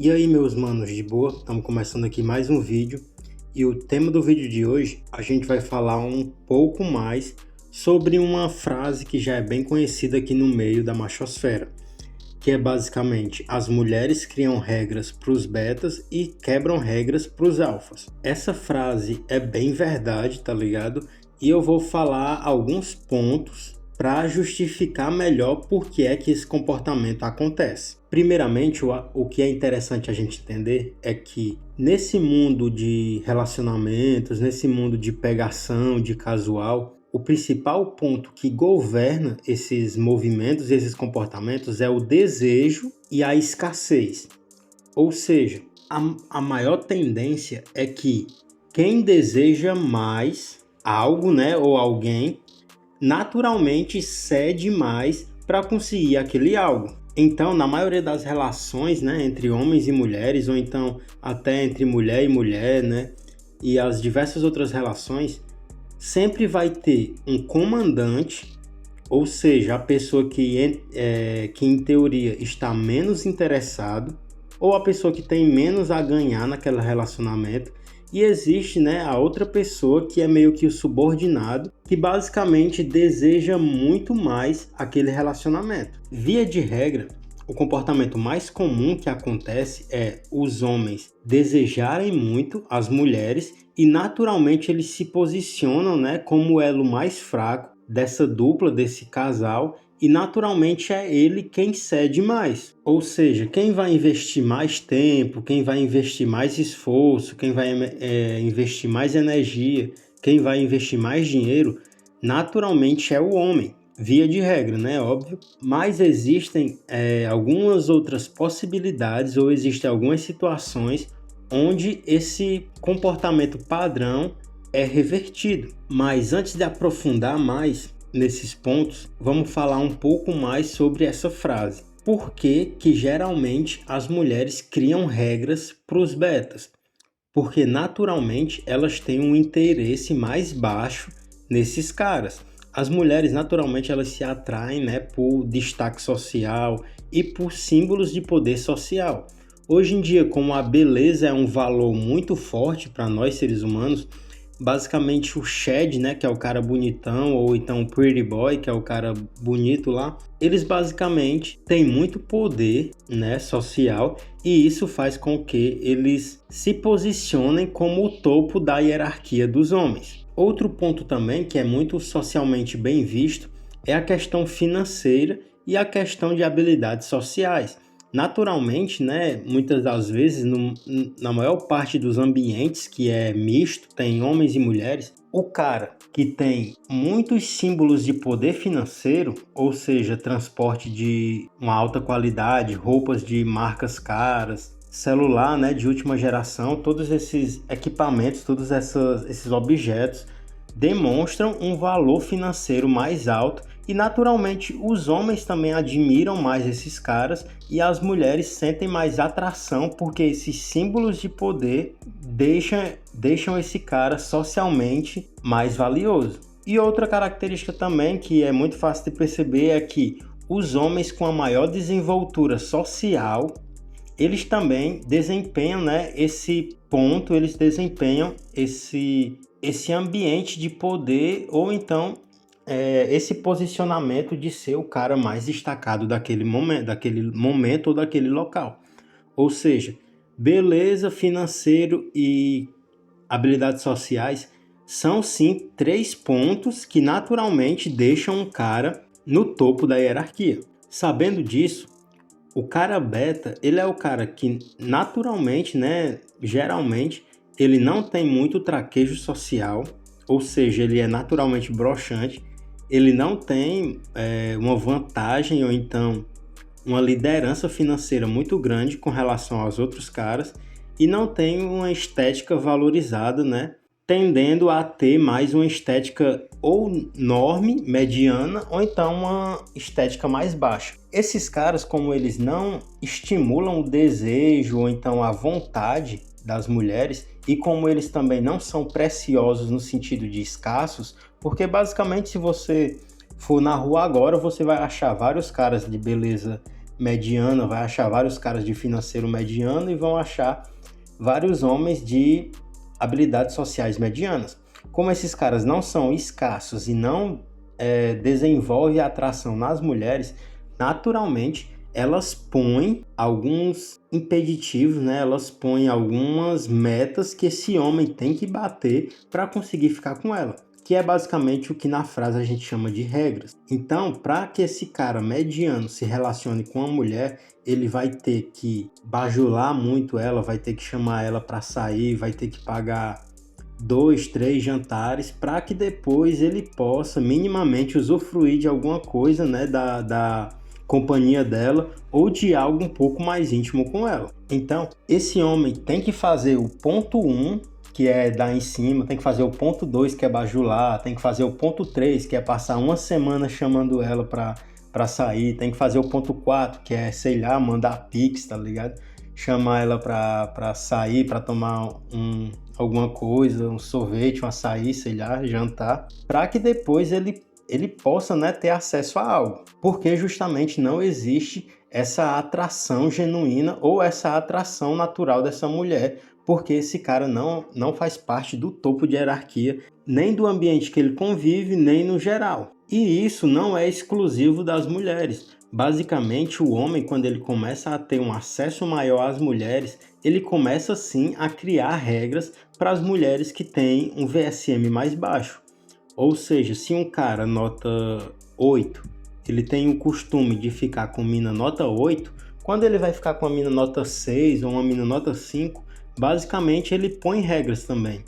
E aí, meus manos, de boa? Estamos começando aqui mais um vídeo. E o tema do vídeo de hoje, a gente vai falar um pouco mais sobre uma frase que já é bem conhecida aqui no meio da machosfera, que é basicamente: as mulheres criam regras para os betas e quebram regras para os alfas. Essa frase é bem verdade, tá ligado? E eu vou falar alguns pontos para justificar melhor por que é que esse comportamento acontece. Primeiramente, o que é interessante a gente entender é que nesse mundo de relacionamentos, nesse mundo de pegação, de casual, o principal ponto que governa esses movimentos e esses comportamentos é o desejo e a escassez. Ou seja, a maior tendência é que quem deseja mais algo, né, ou alguém, naturalmente cede mais para conseguir aquele algo. Então, na maioria das relações, né, entre homens e mulheres, ou então até entre mulher e mulher, né, e as diversas outras relações, sempre vai ter um comandante, ou seja, a pessoa que em teoria está menos interessado, ou a pessoa que tem menos a ganhar naquele relacionamento. E existe, né, a outra pessoa que é meio que o subordinado, que basicamente deseja muito mais aquele relacionamento. Via de regra, o comportamento mais comum que acontece é os homens desejarem muito as mulheres e naturalmente eles se posicionam, né, como o elo mais fraco dessa dupla, desse casal, e naturalmente é ele quem cede mais. Ou seja, quem vai investir mais tempo, quem vai investir mais esforço, quem vai investir mais energia, quem vai investir mais dinheiro, naturalmente é o homem. Via de regra, né? Óbvio. Mas existem algumas outras possibilidades ou existem algumas situações onde esse comportamento padrão é revertido. Mas antes de aprofundar mais nesses pontos, vamos falar um pouco mais sobre essa frase. Por que geralmente as mulheres criam regras para os betas? Porque naturalmente elas têm um interesse mais baixo nesses caras. As mulheres naturalmente elas se atraem, né, por destaque social e por símbolos de poder social. Hoje em dia, como a beleza é um valor muito forte para nós seres humanos, basicamente o Chad, né, que é o cara bonitão, ou então o Pretty Boy, que é o cara bonito lá, eles basicamente têm muito poder, né, social, e isso faz com que eles se posicionem como o topo da hierarquia dos homens. Outro ponto também que é muito socialmente bem visto é a questão financeira e a questão de habilidades sociais. Naturalmente, né, muitas das vezes, na maior parte dos ambientes que é misto, tem homens e mulheres, o cara que tem muitos símbolos de poder financeiro, ou seja, transporte de uma alta qualidade, roupas de marcas caras, celular, né, de última geração, todos esses equipamentos, todos esses objetos demonstram um valor financeiro mais alto e naturalmente os homens também admiram mais esses caras e as mulheres sentem mais atração porque esses símbolos de poder deixam esse cara socialmente mais valioso. E outra característica também que é muito fácil de perceber é que os homens com a maior desenvoltura social, eles também desempenham, né, esse ponto, eles desempenham esse ambiente de poder ou então esse posicionamento de ser o cara mais destacado daquele momento ou daquele local. Ou seja, beleza, financeiro e habilidades sociais são sim 3 pontos que naturalmente deixam um cara no topo da hierarquia. Sabendo disso, o cara beta, ele é o cara que naturalmente, né, geralmente, ele não tem muito traquejo social, ou seja, ele é naturalmente broxante, ele não tem uma vantagem ou então uma liderança financeira muito grande com relação aos outros caras e não tem uma estética valorizada, né, tendendo a ter mais uma estética ou norme, mediana, ou então uma estética mais baixa. Esses caras, como eles não estimulam o desejo ou então a vontade das mulheres, e como eles também não são preciosos no sentido de escassos, porque basicamente se você for na rua agora, você vai achar vários caras de beleza mediana, vai achar vários caras de financeiro mediano e vão achar vários homens de habilidades sociais medianas. Como esses caras não são escassos e não desenvolvem a atração nas mulheres, naturalmente elas põem alguns impeditivos, né? Elas põem algumas metas que esse homem tem que bater para conseguir ficar com ela, que é basicamente o que na frase a gente chama de regras. Então, para que esse cara mediano se relacione com a mulher, ele vai ter que bajular muito ela, vai ter que chamar ela para sair, vai ter que pagar 2, 3 jantares para que depois ele possa minimamente usufruir de alguma coisa, né, da companhia dela ou de algo um pouco mais íntimo com ela. Então, esse homem tem que fazer o ponto 1, que é dar em cima, tem que fazer o ponto 2, que é bajular, tem que fazer o ponto 3, que é passar uma semana chamando ela para sair, tem que fazer o ponto 4, que é, sei lá, mandar pix, tá ligado? Chamar ela para sair, para tomar alguma coisa, um sorvete, um açaí, sei lá, jantar, para que depois ele possa, né, ter acesso a algo, porque justamente não existe essa atração genuína ou essa atração natural dessa mulher, porque esse cara não faz parte do topo de hierarquia, nem do ambiente que ele convive, nem no geral. E isso não é exclusivo das mulheres. Basicamente, o homem, quando ele começa a ter um acesso maior às mulheres, ele começa sim a criar regras para as mulheres que têm um VSM mais baixo. Ou seja, se um cara nota 8, ele tem o costume de ficar com mina nota 8, quando ele vai ficar com a mina nota 6 ou uma mina nota 5, basicamente ele põe regras também.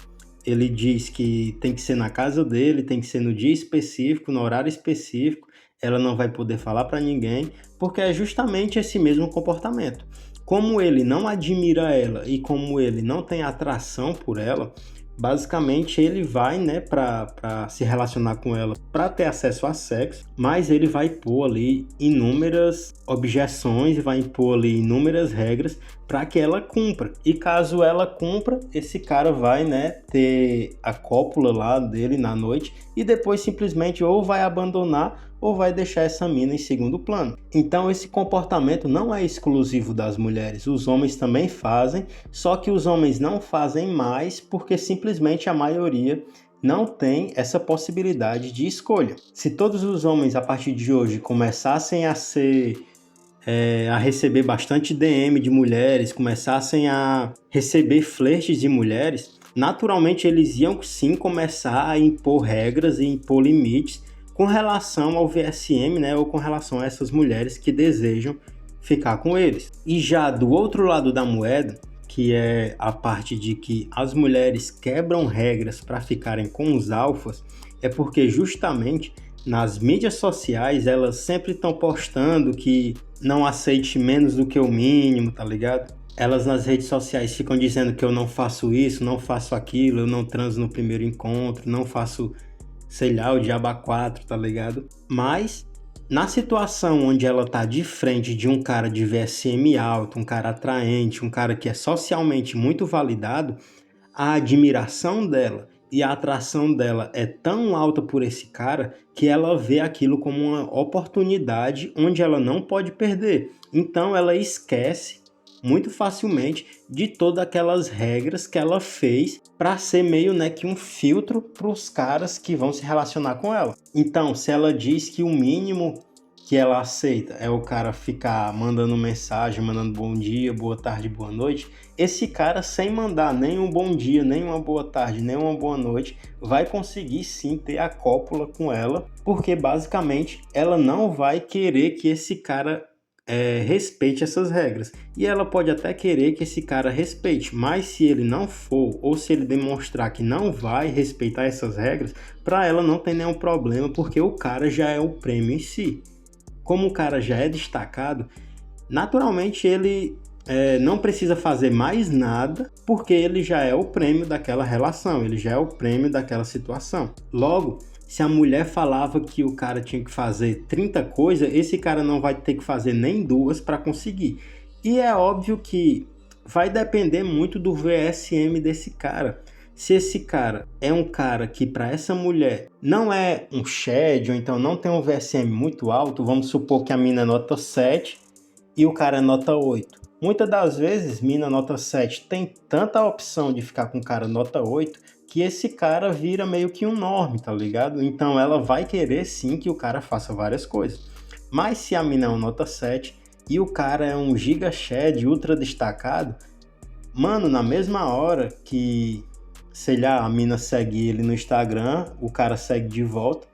Ele diz que tem que ser na casa dele, tem que ser no dia específico, no horário específico, ela não vai poder falar para ninguém, porque é justamente esse mesmo comportamento. Como ele não admira ela e como ele não tem atração por ela, basicamente ele vai, né, para se relacionar com ela, para ter acesso a sexo, mas ele vai impor ali inúmeras objeções, vai impor ali inúmeras regras para que ela cumpra. E caso ela cumpra, esse cara vai, né, ter a cópula lá dele na noite e depois simplesmente ou vai abandonar ou vai deixar essa mina em segundo plano. Então esse comportamento não é exclusivo das mulheres, os homens também fazem, só que os homens não fazem mais porque simplesmente a maioria não tem essa possibilidade de escolha. Se todos os homens a partir de hoje começassem a receber bastante DM de mulheres, começassem a receber flertes de mulheres, naturalmente eles iam sim começar a impor regras e impor limites com relação ao VSM, né, ou com relação a essas mulheres que desejam ficar com eles. E já do outro lado da moeda, que é a parte de que as mulheres quebram regras para ficarem com os alfas, é porque justamente nas mídias sociais elas sempre estão postando que não aceite menos do que o mínimo, tá ligado? Elas nas redes sociais ficam dizendo que eu não faço isso, não faço aquilo, eu não transo no primeiro encontro, não faço, sei lá, o diabo a 4, tá ligado? Mas na situação onde ela tá de frente de um cara de VSM alto, um cara atraente, um cara que é socialmente muito validado, a admiração dela e a atração dela é tão alta por esse cara que ela vê aquilo como uma oportunidade onde ela não pode perder. Então ela esquece muito facilmente de todas aquelas regras que ela fez para ser meio, né, que um filtro para os caras que vão se relacionar com ela. Então, se ela diz que o mínimo que ela aceita é o cara ficar mandando mensagem, mandando bom dia, boa tarde, boa noite, esse cara, sem mandar nem um bom dia, nem uma boa tarde, nem uma boa noite, vai conseguir sim ter a cópula com ela, porque basicamente ela não vai querer que esse cara respeite essas regras. E ela pode até querer que esse cara respeite, mas se ele não for, ou se ele demonstrar que não vai respeitar essas regras, para ela não tem nenhum problema, porque o cara já é o prêmio em si. Como o cara já é destacado, naturalmente ele não precisa fazer mais nada, porque ele já é o prêmio daquela relação, ele já é o prêmio daquela situação. Logo, se a mulher falava que o cara tinha que fazer 30 coisas, esse cara não vai ter que fazer nem 2 para conseguir. E é óbvio que vai depender muito do VSM desse cara. Se esse cara é um cara que para essa mulher não é um shed, ou então não tem um VSM muito alto, vamos supor que a mina é nota 7 e o cara é nota 8. Muitas das vezes, mina nota 7 tem tanta opção de ficar com o cara nota 8 que esse cara vira meio que um norme, tá ligado? Então ela vai querer sim que o cara faça várias coisas. Mas se a mina é um nota 7 e o cara é um giga shed ultra destacado, mano, na mesma hora que, sei lá, a mina segue ele no Instagram, o cara segue de volta,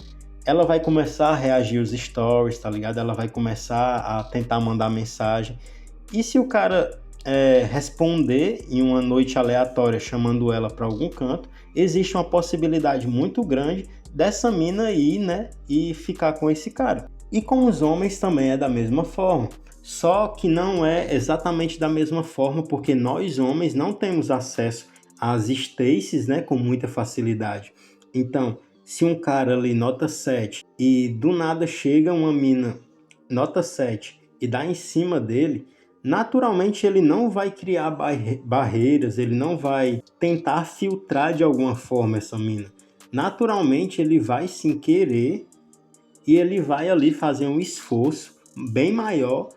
ela vai começar a reagir aos stories, tá ligado? Ela vai começar a tentar mandar mensagem. E se o cara responder em uma noite aleatória chamando ela para algum canto, existe uma possibilidade muito grande dessa mina ir, né, e ficar com esse cara. E com os homens também é da mesma forma. Só que não é exatamente da mesma forma, porque nós homens não temos acesso às Stacies, né, com muita facilidade. Então, se um cara ali nota 7 e do nada chega uma mina nota 7 e dá em cima dele, naturalmente ele não vai criar barreiras, ele não vai tentar filtrar de alguma forma essa mina. Naturalmente ele vai sim querer e ele vai ali fazer um esforço bem maior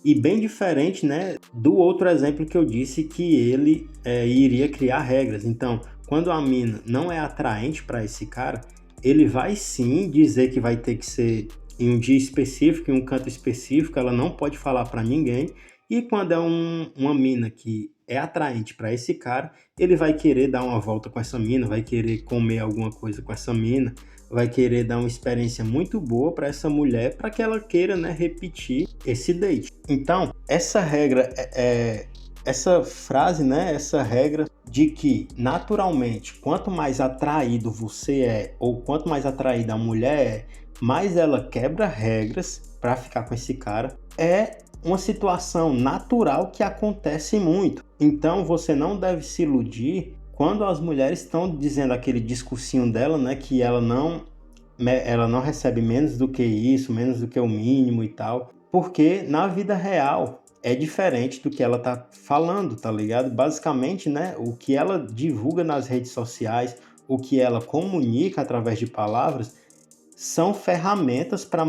e bem diferente, né, do outro exemplo que eu disse que ele iria criar regras. Então, quando a mina não é atraente para esse cara, ele vai sim dizer que vai ter que ser em um dia específico, em um canto específico, ela não pode falar para ninguém. E quando é uma mina que é atraente para esse cara, ele vai querer dar uma volta com essa mina, vai querer comer alguma coisa com essa mina, vai querer dar uma experiência muito boa para essa mulher, para que ela queira, né, repetir esse date. Então, essa regra, essa frase, né, essa regra de que, naturalmente, quanto mais atraído você é, ou quanto mais atraída a mulher é, mais ela quebra regras para ficar com esse cara, é uma situação natural que acontece muito. Então, você não deve se iludir quando as mulheres estão dizendo aquele discursinho dela, né, que ela não recebe menos do que isso, menos do que o mínimo e tal, porque na vida real é diferente do que ela tá falando, tá ligado? Basicamente, né, o que ela divulga nas redes sociais, o que ela comunica através de palavras, são ferramentas para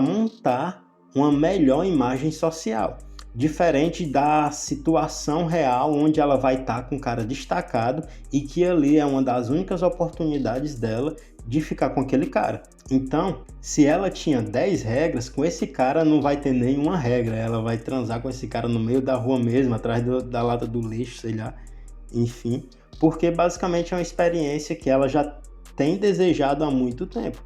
montar uma melhor imagem social. Diferente da situação real onde ela vai estar com um cara destacado e que ali é uma das únicas oportunidades dela de ficar com aquele cara. Então, se ela tinha 10 regras, com esse cara não vai ter nenhuma regra. Ela vai transar com esse cara no meio da rua mesmo, atrás da lata do lixo, sei lá. Enfim, porque basicamente é uma experiência que ela já tem desejado há muito tempo.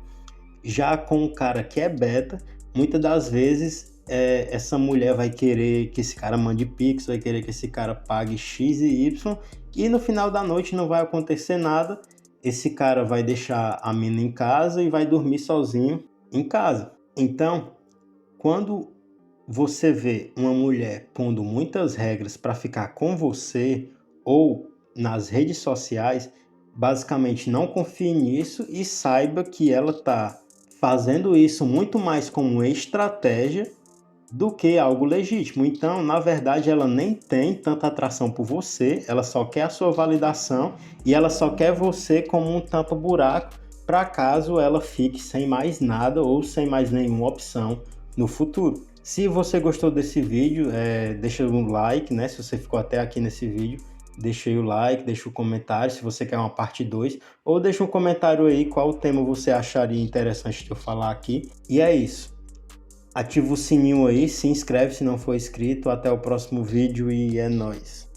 Já com o cara que é beta, muitas das vezes essa mulher vai querer que esse cara mande pix, vai querer que esse cara pague X e Y, e no final da noite não vai acontecer nada, esse cara vai deixar a mina em casa e vai dormir sozinho em casa. Então, quando você vê uma mulher pondo muitas regras para ficar com você ou nas redes sociais, basicamente não confie nisso e saiba que ela está fazendo isso muito mais como estratégia do que algo legítimo. Então, na verdade, ela nem tem tanta atração por você, ela só quer a sua validação e ela só quer você como um tampa-buraco para caso ela fique sem mais nada ou sem mais nenhuma opção no futuro. Se você gostou desse vídeo, deixa um like, né? Se você ficou até aqui nesse vídeo, deixa aí o like, deixa o comentário se você quer uma parte 2, ou deixa um comentário aí qual tema você acharia interessante de eu falar aqui. E é isso. Ativa o sininho aí, se inscreve se não for inscrito. Até o próximo vídeo e é nóis.